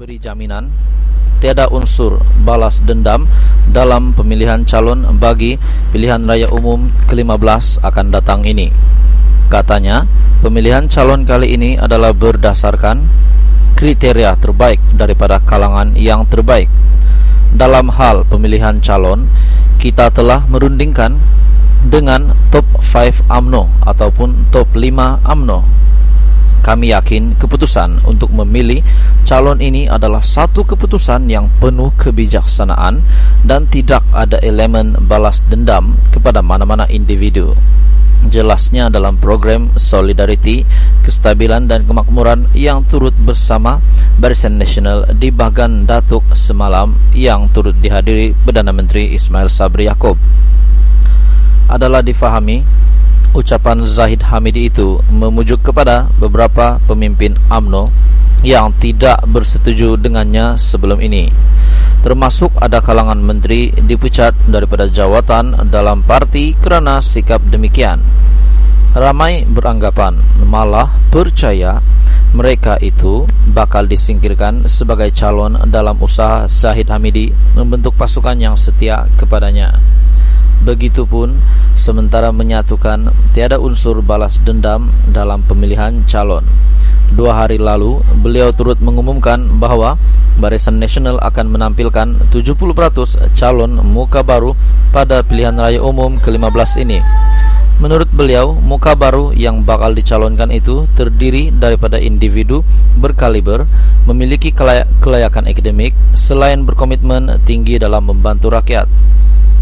Beri jaminan tiada unsur balas dendam dalam pemilihan calon bagi pilihan raya umum ke-15 akan datang ini. Katanya, pemilihan calon kali ini adalah berdasarkan kriteria terbaik daripada kalangan yang terbaik. Dalam hal pemilihan calon, kita telah merundingkan dengan top 5 UMNO ataupun top 5 UMNO. Kami yakin keputusan untuk memilih calon ini adalah satu keputusan yang penuh kebijaksanaan dan tidak ada elemen balas dendam kepada mana-mana individu. Jelasnya dalam program Solidarity, Kestabilan dan Kemakmuran yang turut bersama Barisan Nasional di Bagan Datuk semalam yang turut dihadiri Perdana Menteri Ismail Sabri Yaakob. Adalah difahami ucapan Zahid Hamidi itu memujuk kepada beberapa pemimpin UMNO yang tidak bersetuju dengannya sebelum ini. Termasuk ada kalangan menteri dipecat daripada jawatan dalam parti kerana sikap demikian. Ramai beranggapan, malah percaya mereka itu bakal disingkirkan sebagai calon dalam usaha Zahid Hamidi membentuk pasukan yang setia kepadanya. Begitupun sementara menyatukan tiada unsur balas dendam dalam pemilihan calon. 2 hari lalu, beliau turut mengumumkan bahawa Barisan Nasional akan menampilkan 70% calon muka baru pada pilihan raya umum ke-15 ini. Menurut beliau, muka baru yang bakal dicalonkan itu terdiri daripada individu berkaliber, memiliki kelayakan akademik, selain berkomitmen tinggi dalam membantu rakyat.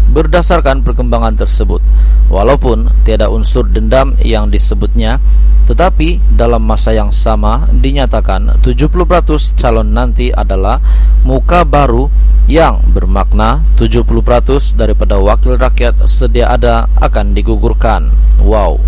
Berdasarkan perkembangan tersebut, walaupun tiada unsur dendam yang disebutnya, tetapi dalam masa yang sama dinyatakan 70% calon nanti adalah muka baru yang bermakna 70% daripada wakil rakyat sedia ada akan digugurkan. Wow.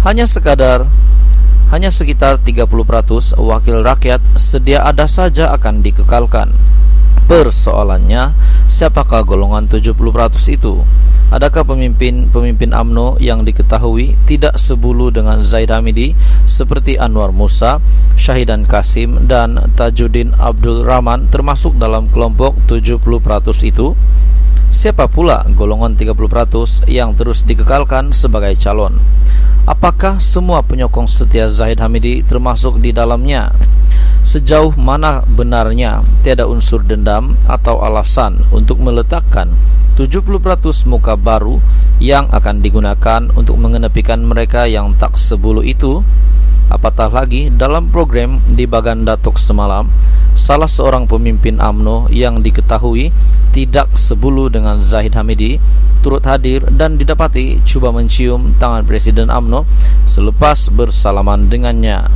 Hanya sekitar 30% wakil rakyat sedia ada saja akan dikekalkan. Persoalannya, siapakah golongan 70% itu? Adakah pemimpin UMNO yang diketahui tidak sebulu dengan Zahid Hamidi seperti Anwar Musa, Syahidan Kasim dan Tajuddin Abdul Rahman termasuk dalam kelompok 70% itu? Siapa pula golongan 30% yang terus dikekalkan sebagai calon? Apakah semua penyokong setia Zahid Hamidi termasuk di dalamnya? Sejauh mana benarnya tiada unsur dendam atau alasan untuk meletakkan 70% muka baru yang akan digunakan untuk mengenepikan mereka yang tak sebulu itu? Apatah lagi dalam program di Bagan Datuk semalam, salah seorang pemimpin UMNO yang diketahui tidak sebulu dengan Zahid Hamidi turut hadir dan didapati cuba mencium tangan Presiden UMNO selepas bersalaman dengannya.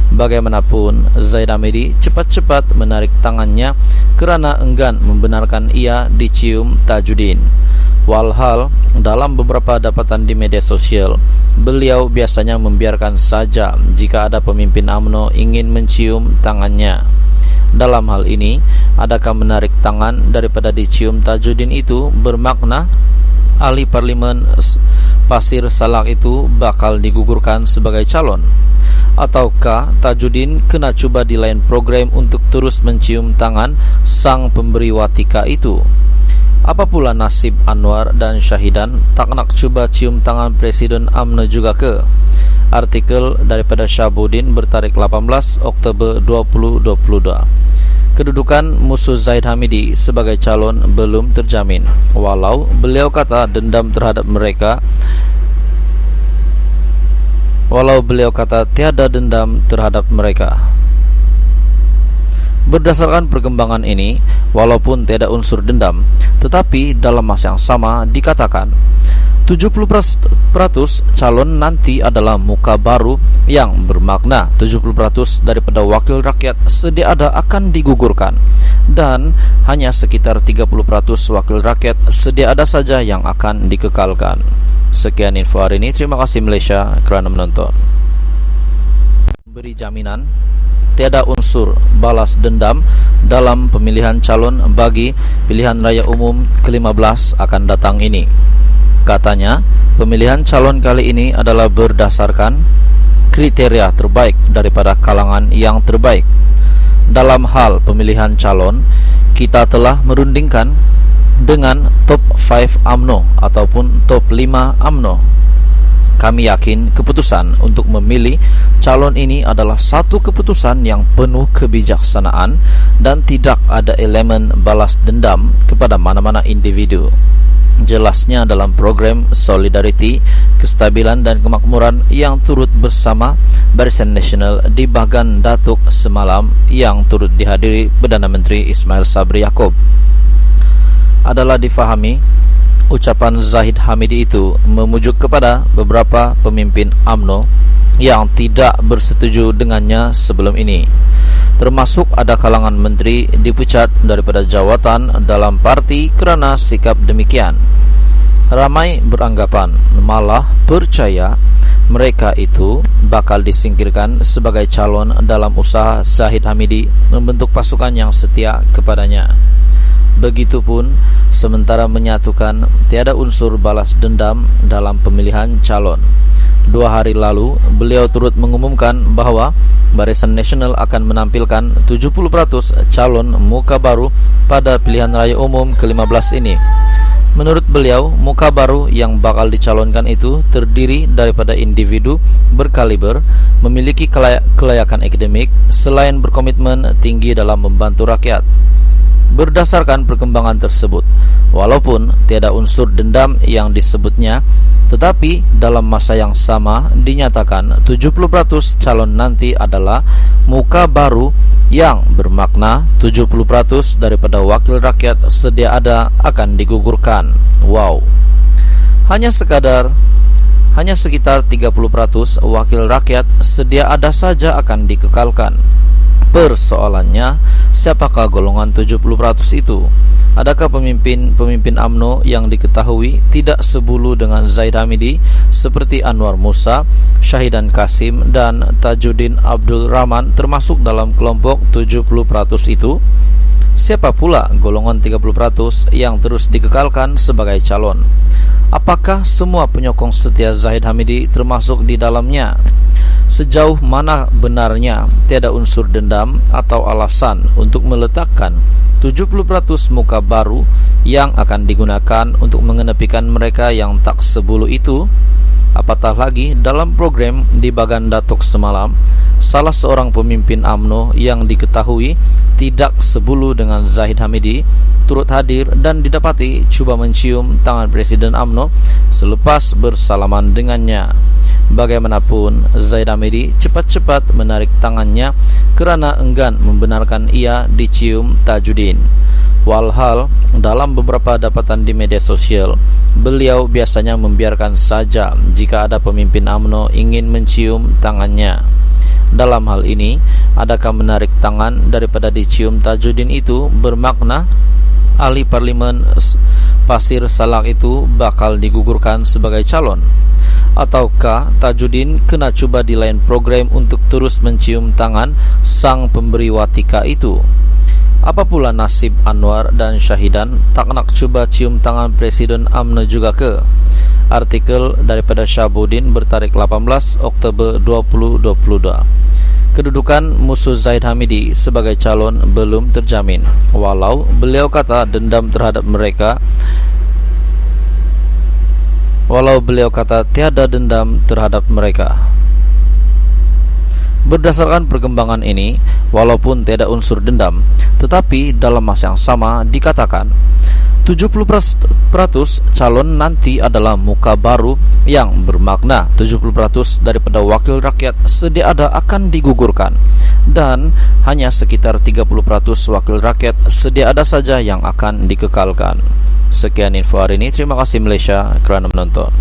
Bagaimanapun, Zahid Hamidi cepat-cepat menarik tangannya kerana enggan membenarkan ia dicium Tajuddin. Walhal, dalam beberapa dapatan di media sosial, beliau biasanya membiarkan saja jika ada pemimpin UMNO ingin mencium tangannya. Dalam hal ini, adakah menarik tangan daripada dicium Tajuddin itu bermakna ahli parlimen Pasir Salak itu bakal digugurkan sebagai calon? Ataukah Tajuddin kena cuba di lain program untuk terus mencium tangan sang pemberi watika itu? Apa pula nasib Anwar dan Syahidan, tak nak cuba cium tangan Presiden UMNO juga ke? Artikel daripada Syabuddin bertarikh 18 Oktober 2022. Kedudukan musuh Zahid Hamidi sebagai calon belum terjamin, walau beliau kata tiada dendam terhadap mereka. Berdasarkan perkembangan ini, walaupun tiada unsur dendam, tetapi dalam masa yang sama dikatakan 70% calon nanti adalah muka baru yang bermakna 70% daripada wakil rakyat sedia ada akan digugurkan, dan hanya sekitar 30% wakil rakyat sedia ada saja yang akan dikekalkan. Sekian info hari ini. Terima kasih Malaysia kerana menonton. Beri jaminan tiada unsur balas dendam dalam pemilihan calon bagi pilihan raya umum ke-15 akan datang ini. Katanya, pemilihan calon kali ini adalah berdasarkan kriteria terbaik daripada kalangan yang terbaik. dalam hal pemilihan calon, kita telah merundingkan dengan top 5 UMNO ataupun top 5 UMNO. Kami yakin keputusan untuk memilih calon ini adalah satu keputusan yang penuh kebijaksanaan dan tidak ada elemen balas dendam kepada mana-mana individu. Jelasnya dalam program Solidarity, Kestabilan dan Kemakmuran yang turut bersama Barisan Nasional di Bagan Datuk semalam yang turut dihadiri Perdana Menteri Ismail Sabri Yaakob. Adalah difahami ucapan Zahid Hamidi itu memujuk kepada beberapa pemimpin UMNO yang tidak bersetuju dengannya sebelum ini, termasuk ada kalangan menteri dipecat daripada jawatan dalam parti kerana sikap demikian. Ramai beranggapan, malah percaya mereka itu bakal disingkirkan sebagai calon dalam usaha Zahid Hamidi membentuk pasukan yang setia kepadanya. Begitupun sementara menyatukan tiada unsur balas dendam dalam pemilihan calon. 2 hari lalu, beliau turut mengumumkan bahawa Barisan Nasional akan menampilkan 70% calon muka baru pada pilihan raya umum ke-15 ini. Menurut beliau, muka baru yang bakal dicalonkan itu terdiri daripada individu berkaliber, memiliki kelayakan akademik, selain berkomitmen tinggi dalam membantu rakyat. Berdasarkan perkembangan tersebut, walaupun tiada unsur dendam yang disebutnya, tetapi dalam masa yang sama dinyatakan 70% calon nanti adalah muka baru yang bermakna 70% daripada wakil rakyat sedia ada akan digugurkan. Wow. Hanya sekitar 30% wakil rakyat sedia ada saja akan dikekalkan. Persoalannya, siapakah golongan 70% itu? Adakah pemimpin UMNO yang diketahui tidak sebulu dengan Zahid Hamidi seperti Anwar Musa, Syahidan Kasim dan Tajuddin Abdul Rahman termasuk dalam kelompok 70% itu? Siapa pula golongan 30% yang terus dikekalkan sebagai calon? Apakah semua penyokong setia Zahid Hamidi termasuk di dalamnya? Sejauh mana benarnya tiada unsur dendam atau alasan untuk meletakkan 70% muka baru yang akan digunakan untuk mengenepikan mereka yang tak sebulu itu? Apatah lagi dalam program di Bagan Datuk semalam, salah seorang pemimpin UMNO yang diketahui tidak sebulu dengan Zahid Hamidi turut hadir dan didapati cuba mencium tangan Presiden UMNO selepas bersalaman dengannya. Bagaimanapun, Zahid Hamidi cepat-cepat menarik tangannya kerana enggan membenarkan ia dicium Tajuddin. Walhal, dalam beberapa dapatan di media sosial, beliau biasanya membiarkan saja jika ada pemimpin UMNO ingin mencium tangannya. Dalam hal ini, adakah menarik tangan daripada dicium Tajuddin itu bermakna ahli parlimen Pasir Salak itu bakal digugurkan sebagai calon? Ataukah Tajuddin kena cuba di lain program untuk terus mencium tangan sang pemberi watika itu? Apa pula nasib Anwar dan Syahidan, tak nak cuba cium tangan Presiden UMNO juga ke? Artikel daripada Syahabudin bertarikh 18 Oktober 2022. Kedudukan musuh Zahid Hamidi sebagai calon belum terjamin, walau beliau kata tiada dendam terhadap mereka. Berdasarkan perkembangan ini, walaupun tiada unsur dendam, tetapi dalam masa yang sama dikatakan 70% calon nanti adalah muka baru yang bermakna 70% daripada wakil rakyat sedia ada akan digugurkan, dan hanya sekitar 30% wakil rakyat sedia ada saja yang akan dikekalkan. Sekian info hari ini. Terima kasih Malaysia kerana menonton.